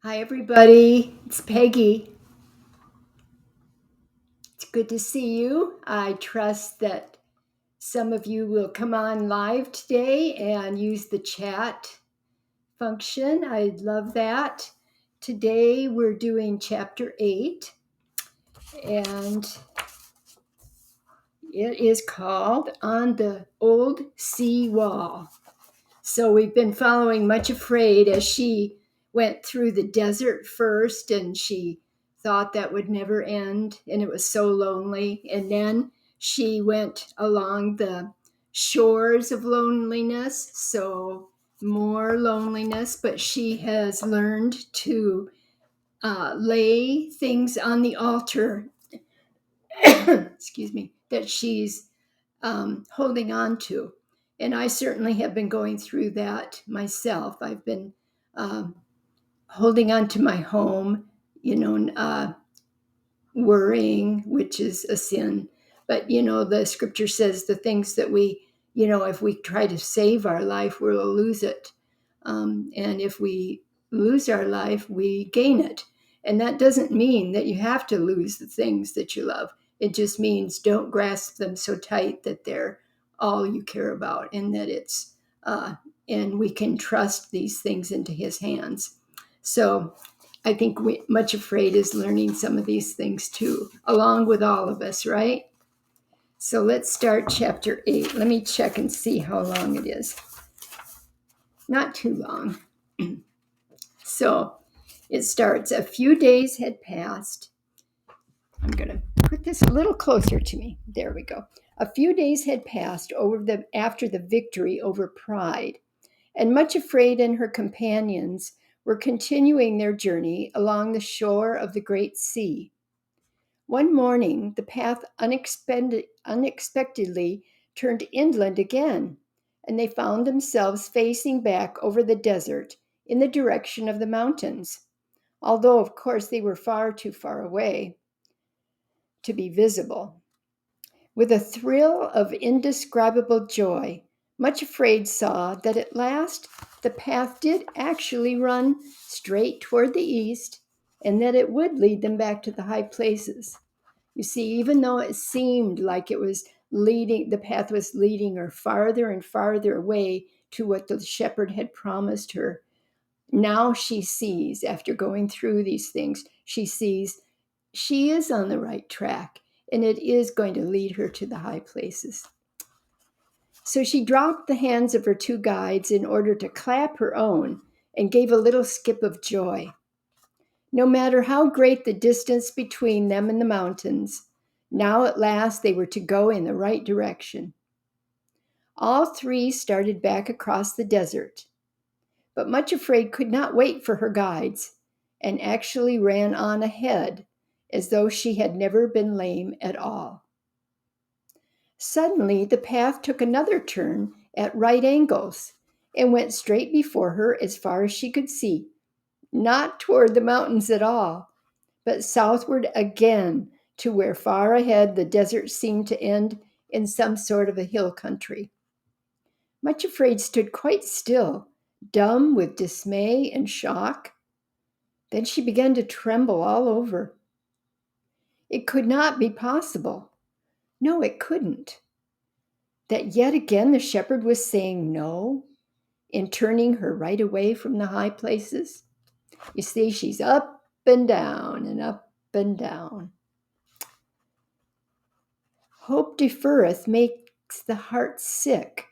Hi, everybody. It's Peggy. It's good to see you. I trust that some of you will come on live today and use the chat function. I'd love that. Today we're doing chapter 8, and it is called On the Old Sea Wall. So we've been following Much Afraid as she went through the desert first, and she thought that would never end, and it was so lonely. And then she went along the shores of loneliness, so more loneliness, but she has learned to lay things on the altar, excuse me, that she's holding on to. And I certainly have been going through that myself. I've been um, holding on to my home, worrying, which is a sin. But, the scripture says the things that if we try to save our life, we'll lose it. And if we lose our life, we gain it. And that doesn't mean that you have to lose the things that you love. It just means don't grasp them so tight that they're all you care about, and that and we can trust these things into his hands. So I think Much Afraid is learning some of these things too, along with all of us, right? So let's start chapter 8. Let me check and see how long it is. Not too long. So it starts, a few days had passed. I'm going to put this a little closer to me. There we go. A few days had passed after the victory over pride, and Much Afraid and her companions were continuing their journey along the shore of the great sea. One morning, the path unexpectedly turned inland again, and they found themselves facing back over the desert in the direction of the mountains, although, of course, they were far too far away to be visible. With a thrill of indescribable joy, Much Afraid saw that at last the path did actually run straight toward the east, and that it would lead them back to the high places. You see, even though it seemed like the path was leading her farther and farther away to what the shepherd had promised her, now she sees, after going through these things, she sees she is on the right track, and it is going to lead her to the high places. So she dropped the hands of her two guides in order to clap her own and gave a little skip of joy. No matter how great the distance between them and the mountains, now at last they were to go in the right direction. All three started back across the desert, but Much Afraid could not wait for her guides and actually ran on ahead as though she had never been lame at all. Suddenly, the path took another turn at right angles and went straight before her as far as she could see, not toward the mountains at all, but southward again to where far ahead the desert seemed to end in some sort of a hill country. Much Afraid stood quite still, dumb with dismay and shock. Then she began to tremble all over. It could not be possible. No, it couldn't. That yet again the shepherd was saying no and turning her right away from the high places. You see, she's up and down and up and down. Hope deferreth makes the heart sick,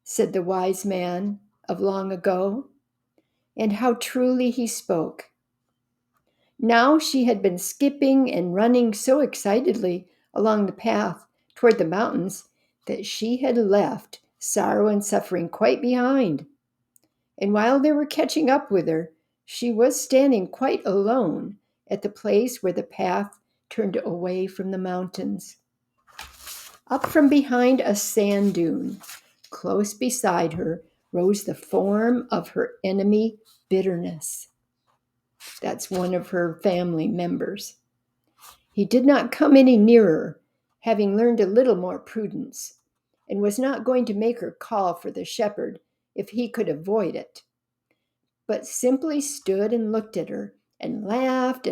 said the wise man of long ago, and how truly he spoke. Now she had been skipping and running so excitedly along the path toward the mountains that she had left sorrow and suffering quite behind. And while they were catching up with her, she was standing quite alone at the place where the path turned away from the mountains. Up from behind a sand dune, close beside her, rose the form of her enemy, Bitterness. That's one of her family members. He did not come any nearer, having learned a little more prudence, and was not going to make her call for the shepherd if he could avoid it, but simply stood and looked at her and laughed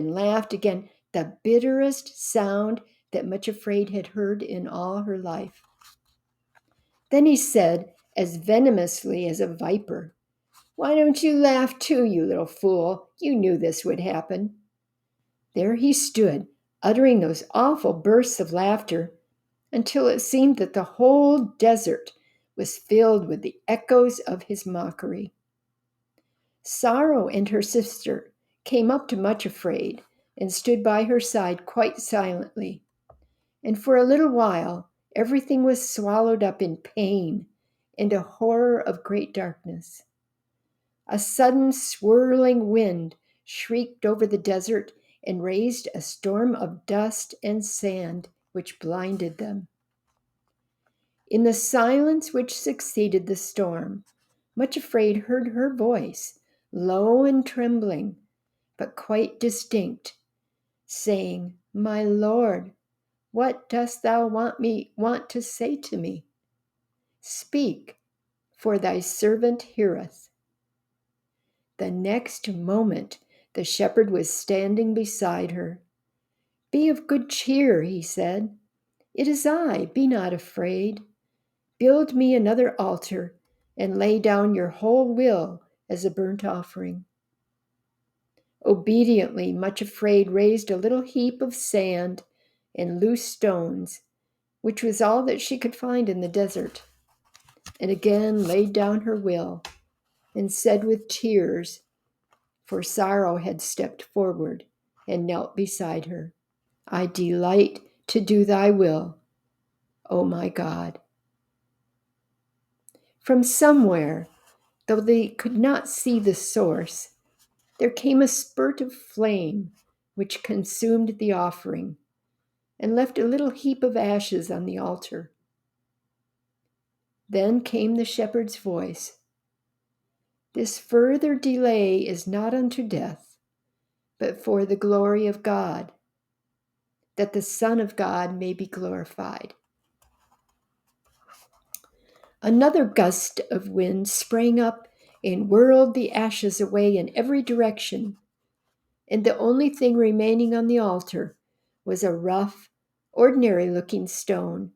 again, the bitterest sound that Much Afraid had heard in all her life. Then he said, as venomously as a viper, "Why don't you laugh too, you little fool? You knew this would happen." There he stood, uttering those awful bursts of laughter, until it seemed that the whole desert was filled with the echoes of his mockery. Sorrow and her sister came up to Much Afraid and stood by her side quite silently. And for a little while, everything was swallowed up in pain and a horror of great darkness. A sudden swirling wind shrieked over the desert and raised a storm of dust and sand which blinded them. In the silence which succeeded the storm, Much Afraid heard her voice, low and trembling, but quite distinct, saying, "My Lord, what dost thou want to say to me? Speak, for thy servant heareth." The next moment, the shepherd was standing beside her. "Be of good cheer," he said. "It is I, be not afraid. Build me another altar and lay down your whole will as a burnt offering." Obediently, Much Afraid raised a little heap of sand and loose stones, which was all that she could find in the desert, and again laid down her will and said with tears, for sorrow had stepped forward and knelt beside her, "I delight to do thy will, O my God." From somewhere, though they could not see the source, there came a spurt of flame which consumed the offering and left a little heap of ashes on the altar. Then came the shepherd's voice, "This further delay is not unto death, but for the glory of God, that the Son of God may be glorified." Another gust of wind sprang up and whirled the ashes away in every direction, and the only thing remaining on the altar was a rough, ordinary-looking stone,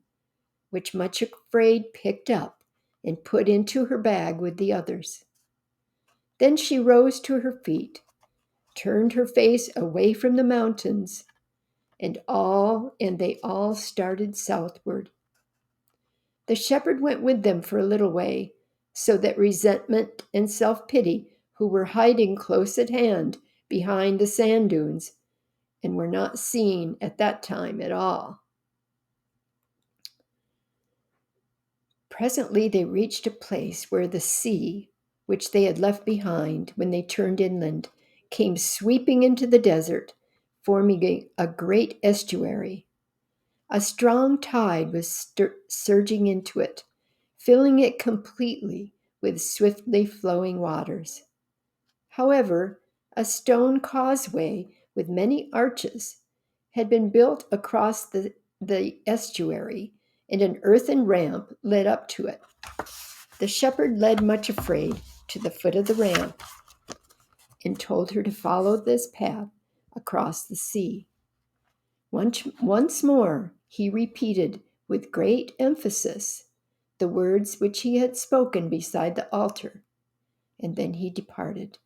which Much Afraid picked up and put into her bag with the others. Then she rose to her feet, turned her face away from the mountains, and they all started southward. The shepherd went with them for a little way, so that resentment and self-pity, who were hiding close at hand behind the sand dunes and were not seen at that time at all. Presently they reached a place where the sea, which they had left behind when they turned inland, came sweeping into the desert, forming a great estuary. A strong tide was surging into it, filling it completely with swiftly flowing waters. However, a stone causeway with many arches had been built across the estuary, and an earthen ramp led up to it. The shepherd led Much Afraid to the foot of the ramp and told her to follow this path across the sea. Once more, he repeated with great emphasis the words which he had spoken beside the altar, and then he departed.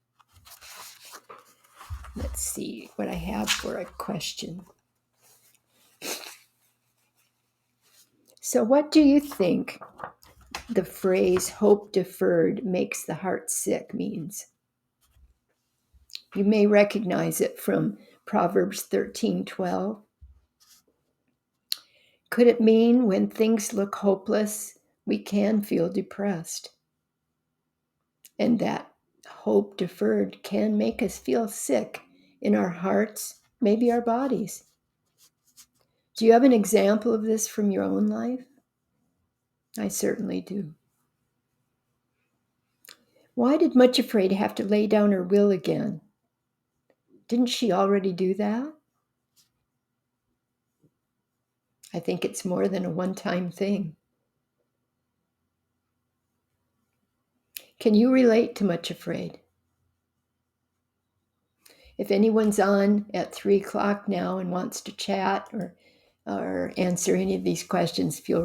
Let's see what I have for a question. So, what do you think the phrase "hope deferred makes the heart sick" means? You may recognize it from Proverbs 13:12. Could it mean when things look hopeless, we can feel depressed? And that hope deferred can make us feel sick in our hearts, maybe our bodies. Do you have an example of this from your own life? I certainly do. Why did Much Afraid have to lay down her will again? Didn't she already do that? I think it's more than a one-time thing. Can you relate to Much Afraid? If anyone's on at 3 o'clock now and wants to chat or answer any of these questions, feel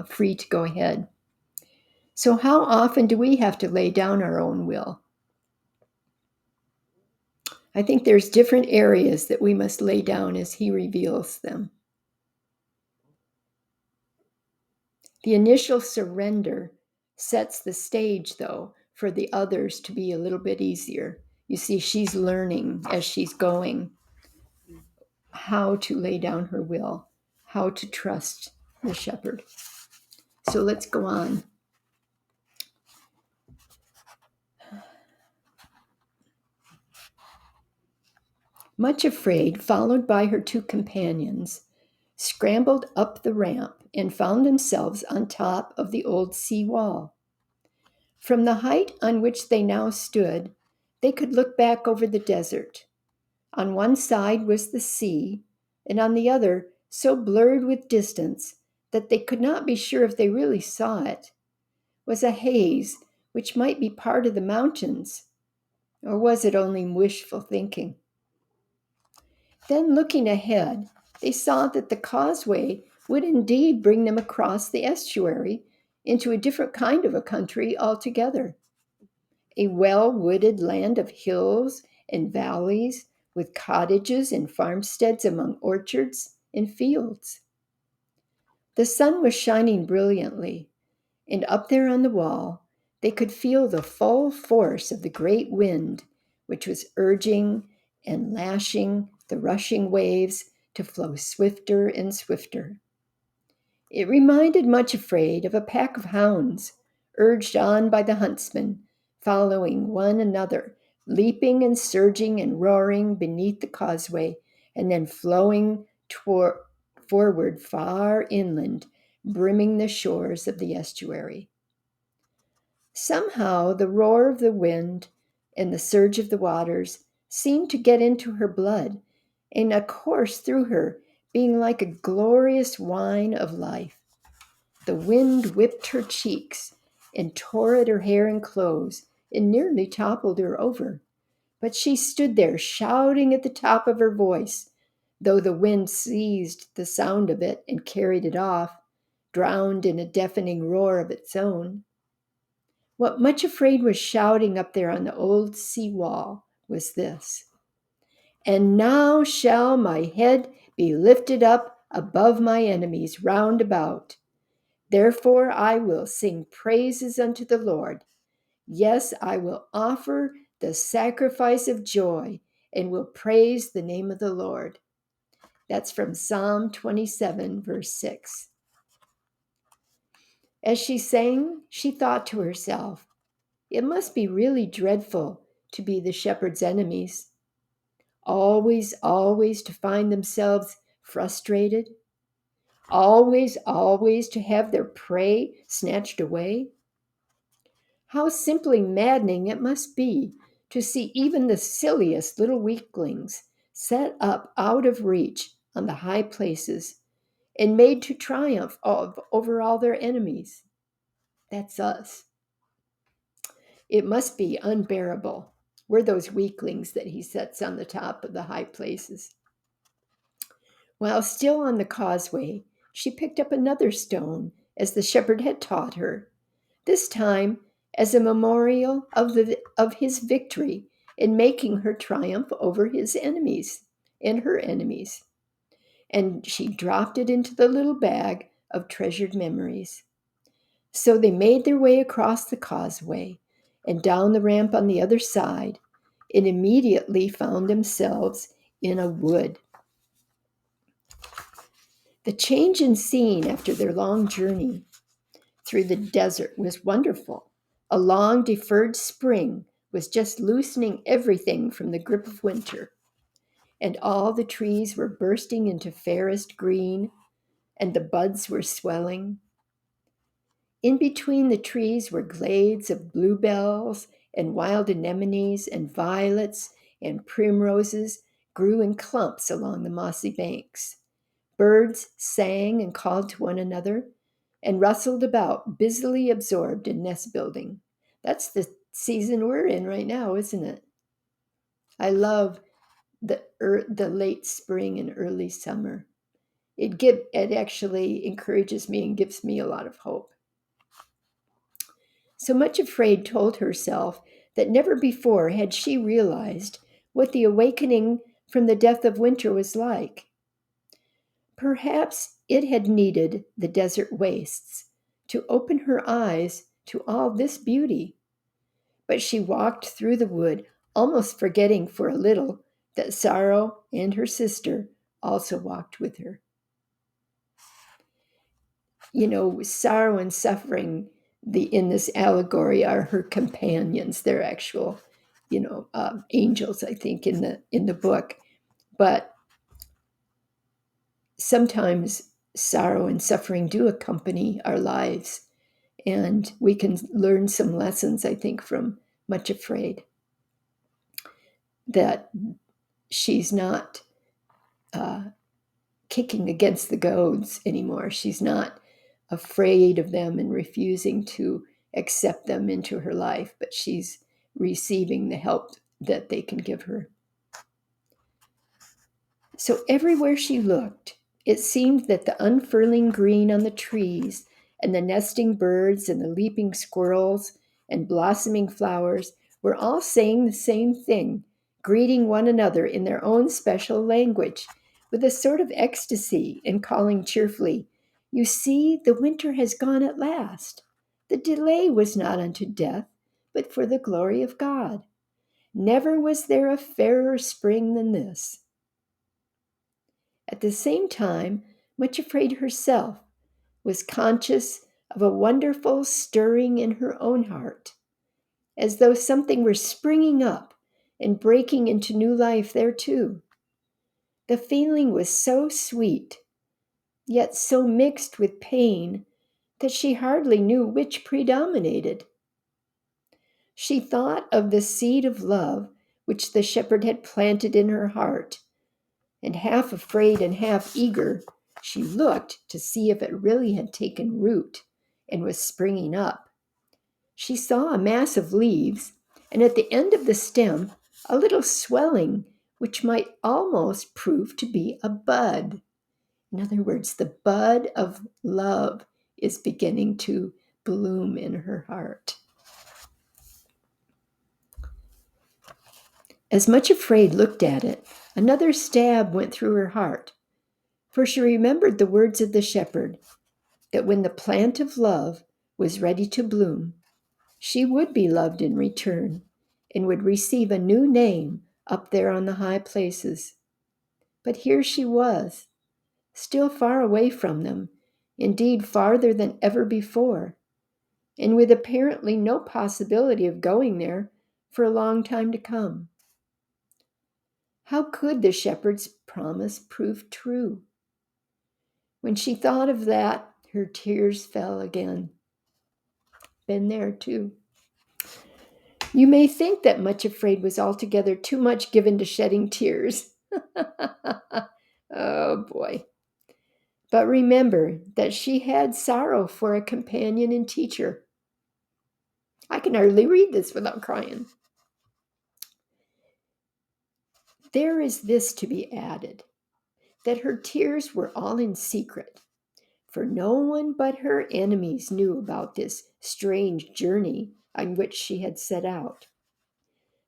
free to go ahead. So how often do we have to lay down our own will? I think there's different areas that we must lay down as he reveals them. The initial surrender sets the stage, though, for the others to be a little bit easier. You see, she's learning as she's going how to lay down her will, how to trust the shepherd. So let's go on. Much afraid, followed by her two companions, scrambled up the ramp and found themselves on top of the old sea wall. From the height on which they now stood, they could look back over the desert. On one side was the sea, and on the other, so blurred with distance that they could not be sure if they really saw it, was a haze which might be part of the mountains, or was it only wishful thinking? Then, looking ahead, they saw that the causeway would indeed bring them across the estuary into a different kind of a country altogether. A well-wooded land of hills and valleys with cottages and farmsteads among orchards and fields. The sun was shining brilliantly, and up there on the wall, they could feel the full force of the great wind, which was urging and lashing the rushing waves to flow swifter and swifter. It reminded Much Afraid of a pack of hounds, urged on by the huntsman, following one another, leaping and surging and roaring beneath the causeway, and then flowing forward far inland, brimming the shores of the estuary. Somehow the roar of the wind and the surge of the waters seemed to get into her blood and course through her, being like a glorious wine of life. The wind whipped her cheeks and tore at her hair and clothes and nearly toppled her over. But she stood there shouting at the top of her voice, though the wind seized the sound of it and carried it off, drowned in a deafening roar of its own. What Much Afraid was shouting up there on the old sea wall was this: "And now shall my head be lifted up above my enemies round about. Therefore I will sing praises unto the Lord. Yes, I will offer the sacrifice of joy and will praise the name of the Lord." That's from Psalm 27, verse 6. As she sang, she thought to herself, it must be really dreadful to be the shepherd's enemies. Always to find themselves frustrated. Always to have their prey snatched away. How simply maddening it must be to see even the silliest little weaklings set up out of reach on the high places and made to triumph over all their enemies. That's us. It must be unbearable. We're those weaklings that he sets on the top of the high places. While still on the causeway, she picked up another stone, as the shepherd had taught her, this time as a memorial of his victory in making her triumph over his enemies and her enemies. And she dropped it into the little bag of treasured memories. So they made their way across the causeway and down the ramp on the other side, and immediately found themselves in a wood. The change in scene after their long journey through the desert was wonderful. A long deferred spring was just loosening everything from the grip of winter, and all the trees were bursting into fairest green, and the buds were swelling. In between the trees were glades of bluebells and wild anemones, and violets and primroses grew in clumps along the mossy banks. Birds sang and called to one another and rustled about, busily absorbed in nest building. That's the season we're in right now, isn't it? I love the late spring and early summer. It actually encourages me and gives me a lot of hope. So Much Afraid told herself that never before had she realized what the awakening from the death of winter was like. Perhaps it had needed the desert wastes to open her eyes to all this beauty. But she walked through the wood, almost forgetting for a little that Sorrow and her sister also walked with her. Sorrow and suffering in this allegory are her companions. They're actual, angels, I think, in the book. But sometimes sorrow and suffering do accompany our lives, and we can learn some lessons, I think, from Much Afraid. That she's not kicking against the goads anymore. She's not afraid of them and refusing to accept them into her life, but she's receiving the help that they can give her. So everywhere she looked, it seemed that the unfurling green on the trees and the nesting birds and the leaping squirrels and blossoming flowers were all saying the same thing, greeting one another in their own special language, with a sort of ecstasy, and calling cheerfully, "You see, the winter has gone at last. The delay was not unto death, but for the glory of God. Never was there a fairer spring than this." At the same time, Much Afraid herself was conscious of a wonderful stirring in her own heart, as though something were springing up and breaking into new life there too. The feeling was so sweet, yet so mixed with pain, that she hardly knew which predominated. She thought of the seed of love which the shepherd had planted in her heart, and half afraid and half eager, she looked to see if it really had taken root and was springing up. She saw a mass of leaves, and at the end of the stem, a little swelling which might almost prove to be a bud. In other words, the bud of love is beginning to bloom in her heart. As Much Afraid looked at it, another stab went through her heart, for she remembered the words of the shepherd, that when the plant of love was ready to bloom, she would be loved in return and would receive a new name up there on the high places. But here she was, still far away from them, indeed farther than ever before, and with apparently no possibility of going there for a long time to come. How could the shepherd's promise prove true? When she thought of that, her tears fell again. Been there too. You may think that Much Afraid was altogether too much given to shedding tears. Oh boy. But remember that she had Sorrow for a companion and teacher. I can hardly read this without crying. There is this to be added, that her tears were all in secret, for no one but her enemies knew about this strange journey on which she had set out.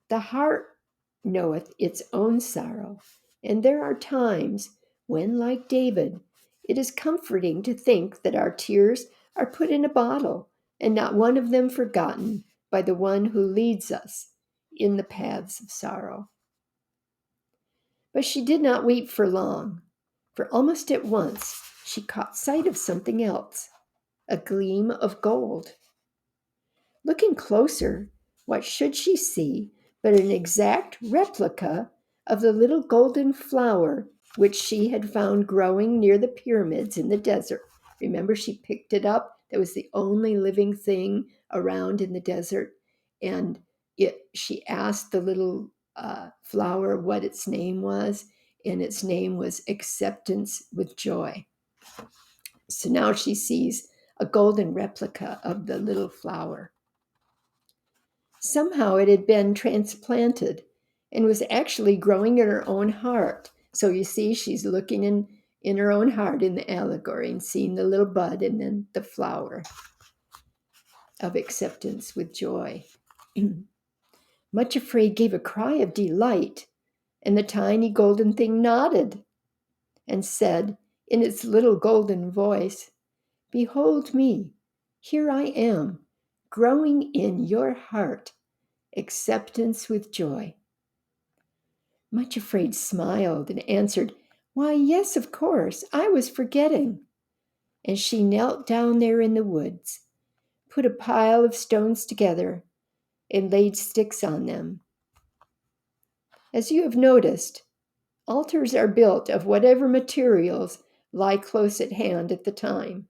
The heart knoweth its own sorrow, and there are times when, like David, it is comforting to think that our tears are put in a bottle and not one of them forgotten by the one who leads us in the paths of sorrow. But she did not weep for long, for almost at once she caught sight of something else, a gleam of gold. Looking closer, what should she see but an exact replica of the little golden flower which she had found growing near the pyramids in the desert. Remember, she picked it up. That was the only living thing around in the desert. And she asked the little flower what its name was, and its name was Acceptance with Joy. So now she sees a golden replica of the little flower. Somehow it had been transplanted, and was actually growing in her own heart. So you see, she's looking in her own heart in the allegory and seeing the little bud and then the flower of acceptance with joy. Much Afraid gave a cry of delight, and the tiny golden thing nodded and said in its little golden voice, "Behold me, here I am, growing in your heart, acceptance with joy." Much Afraid smiled and answered, "Why, yes, of course, I was forgetting." And she knelt down there in the woods, put a pile of stones together, and laid sticks on them. As you have noticed, altars are built of whatever materials lie close at hand at the time.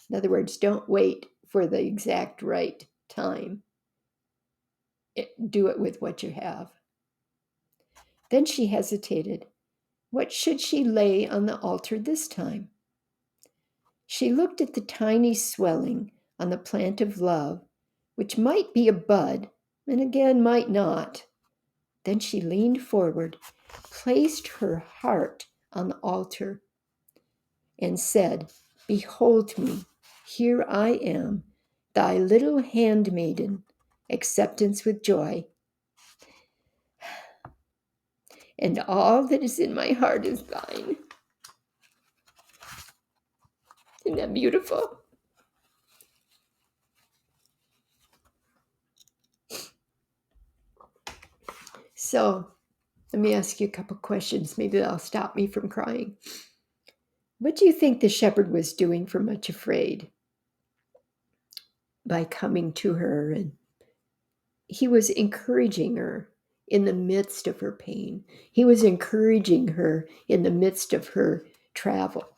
In other words, don't wait for the exact right time. Do it with what you have. Then she hesitated. What should she lay on the altar this time? She looked at the tiny swelling on the plant of love, which might be a bud, and again might not. Then she leaned forward, placed her heart on the altar, and said, "Behold me, here I am, thy little handmaiden, acceptance with joy. And all that is in my heart is thine." Isn't that beautiful? So let me ask you a couple questions. Maybe that'll stop me from crying. What do you think the shepherd was doing for Much Afraid by coming to her? And he was encouraging her in the midst of her pain. He was encouraging her in the midst of her travel.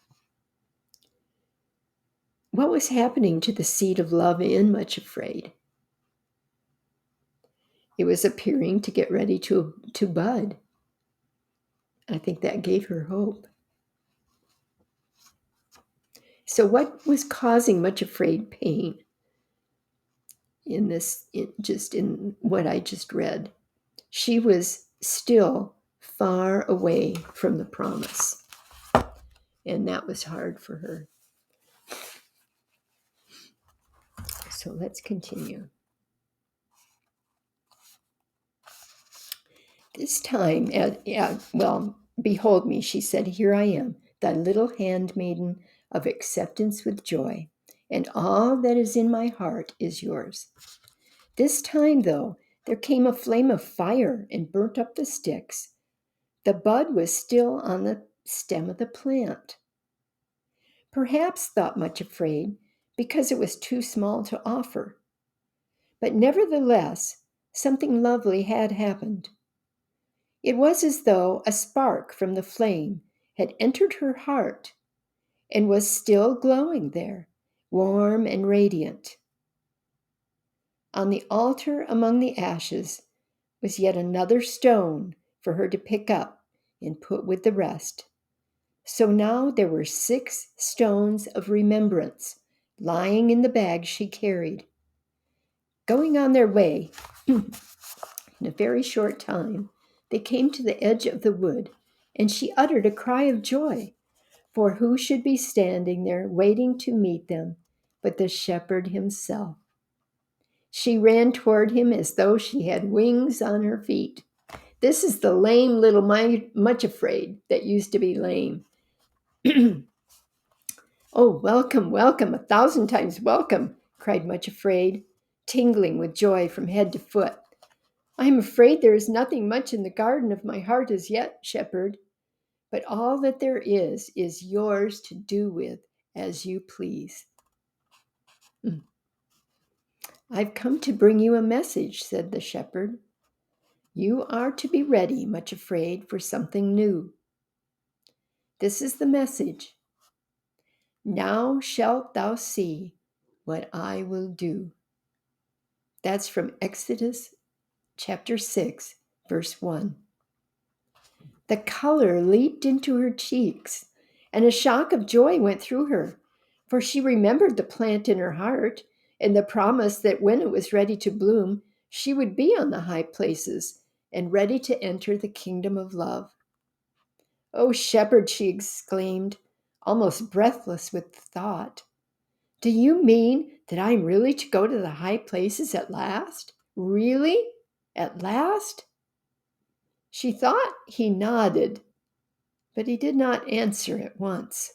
What was happening to the seed of love in Much Afraid? It was appearing to get ready to bud. I think that gave her hope. So what was causing Much Afraid pain in what I just read? She was still far away from the promise, and that was hard for her. So let's continue. This time, behold me, she said, "Here I am, thy little handmaiden of acceptance with joy, and all that is in my heart is yours." This time, though, there came a flame of fire and burnt up the sticks. The bud was still on the stem of the plant. Perhaps, thought Much Afraid, because it was too small to offer. But nevertheless, something lovely had happened. It was as though a spark from the flame had entered her heart and was still glowing there, warm and radiant. On the altar among the ashes was yet another stone for her to pick up and put with the rest. So now there were 6 stones of remembrance lying in the bag she carried. Going on their way, in a very short time, they came to the edge of the wood, and she uttered a cry of joy, for who should be standing there waiting to meet them but the shepherd himself? She ran toward him as though she had wings on her feet. This is the lame little Much Afraid that used to be lame. "Oh, welcome, welcome, 1,000 times welcome," cried Much Afraid, tingling with joy from head to foot. "I am afraid there is nothing much in the garden of my heart as yet, shepherd, but all that there is yours to do with as you please." "I've come to bring you a message," said the shepherd. "You are to be ready, Much Afraid, for something new. This is the message. Now shalt thou see what I will do." That's from Exodus chapter 6, verse 1. The color leaped into her cheeks, and a shock of joy went through her, for she remembered the plant in her heart and the promise that when it was ready to bloom, she would be on the high places and ready to enter the kingdom of love. "Oh, shepherd," she exclaimed, almost breathless with thought, "do you mean that I'm really to go to the high places at last? Really? At last?" She thought he nodded, but he did not answer at once,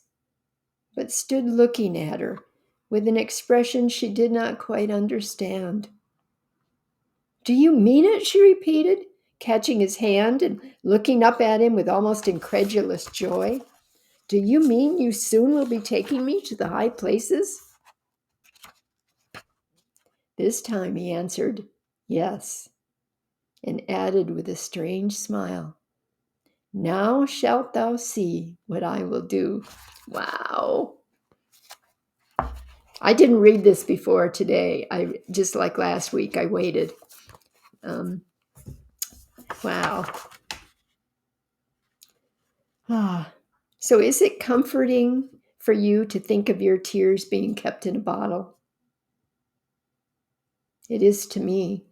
but stood looking at her with an expression she did not quite understand. "Do you mean it?" she repeated, catching his hand and looking up at him with almost incredulous joy. "Do you mean you soon will be taking me to the high places?" This time he answered, "Yes," and added with a strange smile, "Now shalt thou see what I will do." Wow. I didn't read this before today. I just like last week, I waited. Wow. So is it comforting for you to think of your tears being kept in a bottle? It is to me.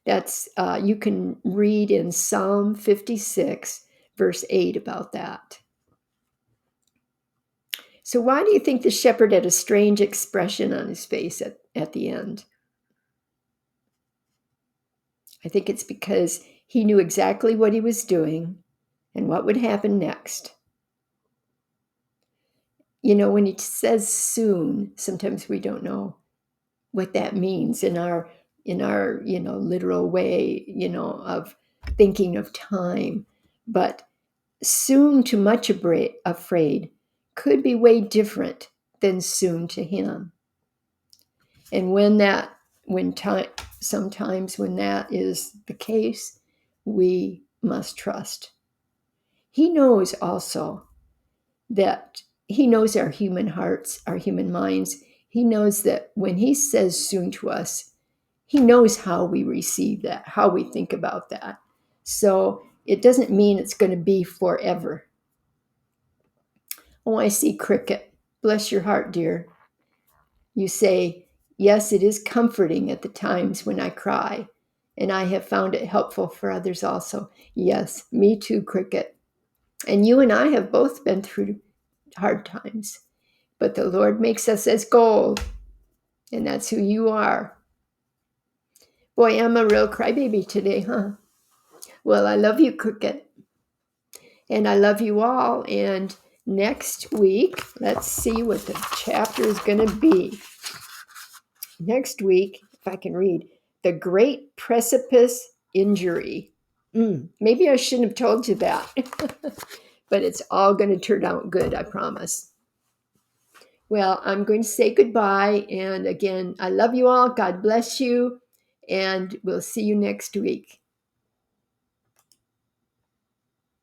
That's you can read in Psalm 56, verse 8 about that. So why do you think the shepherd had a strange expression on his face at the end? I think it's because he knew exactly what he was doing and what would happen next. You know, when he says soon, sometimes we don't know what that means in our literal way, of thinking of time. But soon to much afraid could be way different than soon to him. And sometimes when that is the case, we must trust. He knows also that he knows our human hearts, our human minds. He knows that when he says soon to us, he knows how we receive that, how we think about that. So it doesn't mean it's going to be forever. Oh, I see Cricket. Bless your heart, dear. You say, "Yes, it is comforting at the times when I cry, and I have found it helpful for others also." Yes, me too, Cricket. And you and I have both been through hard times, but the Lord makes us as gold, and that's who you are. Boy, I'm a real crybaby today, huh? Well, I love you, Cricket, and I love you all. And next week, let's see what the chapter is going to be. Next week, if I can read, The Great Precipice Injury. Maybe I shouldn't have told you that, but it's all going to turn out good, I promise. Well, I'm going to say goodbye. And again, I love you all. God bless you. And we'll see you next week.